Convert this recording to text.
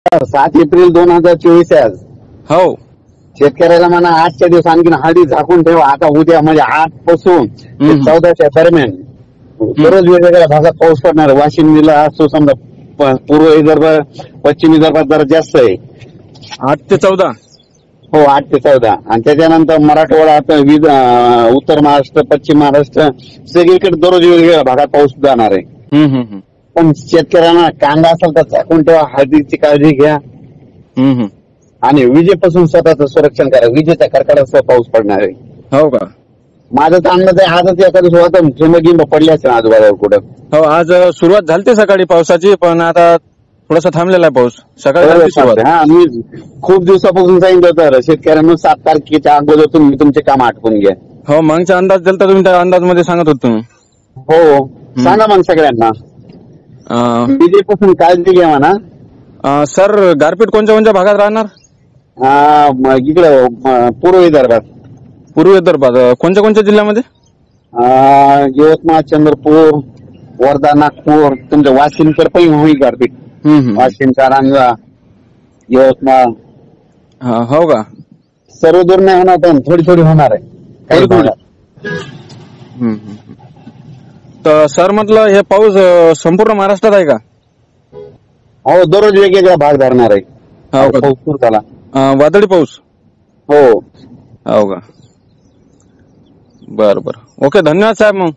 7 April 2024 आहे आज. हो. शेतकऱ्याला म्हणा आजच्या दिवस आणखी हळदी झाकून ठेवा. आता उद्या म्हणजे 8 पासून ते 14च्या दरम्यान दररोज वेगवेगळ्या भागात पाऊस पडणार. वाशिम जिल्हा असतो समजा, पूर्व विदर्भ, पश्चिम विदर्भात जरा जास्त आहे. 8 ते 14. हो, 8 ते 14. आणि त्याच्यानंतर मराठवाडा, उत्तर महाराष्ट्र, पश्चिम महाराष्ट्र सगळीकडे दररोज वेगवेगळ्या भागात पाऊस जाणार आहे. पण शेतकऱ्यांना कांदा असेल तर झाकून ठेवा, हळदीची काळजी घ्या आणि विजेपासून स्वतःचं संरक्षण करा. विजेच्या कडकडाटासह पाऊस पडणार आहे. हो का? माझं तर अंदाज आहे आजच एखादी स्वतः थेंब पडले असेल आजूबाजूला कुठं. हो, आज सुरुवात झाली सकाळी पावसाची, पण आता थोडासा थांबलेला आहे पाऊस. सकाळी झाली सुरुवात. हा, मी खूप दिवसापासून सांगितलं होतं शेतकऱ्यांना 7 तारखेच्या अगोदर तुम्ही तुमचे काम आटपून घ्या. हो, मागचा अंदाज दिला तुम्ही, त्या अंदाजमध्ये सांगत होत तुम्ही. हो, सांगा मग सगळ्यांना विजेपासून काळजी घ्या म्हणा. सर, गारपीट कोणत्या कोणत्या भागात राहणार? इकडं पूर्व विदर्भात. पूर्व विदर्भात कोणत्या कोणत्या जिल्ह्यामध्ये? यवतमाळ, चंद्रपूर, वर्धा, नागपूर. तुमच्या वाशिमकडे पण होईल गारपीट. वाशिम, कारंजा, यवतमाळ. हो का? सर्व दूर नाही होणार, पण थोडी थोडी होणार आहे काही भागात. तर सर म्हटलं, हे पाऊस संपूर्ण महाराष्ट्रात आहे का? हो, दररोज वेगवेगळा भाग धरणार आहे. हो का? पाऊस सुरू झाला. वादळी पाऊस. हो. हो का? बरं बरं. ओके, धन्यवाद साहेब. मग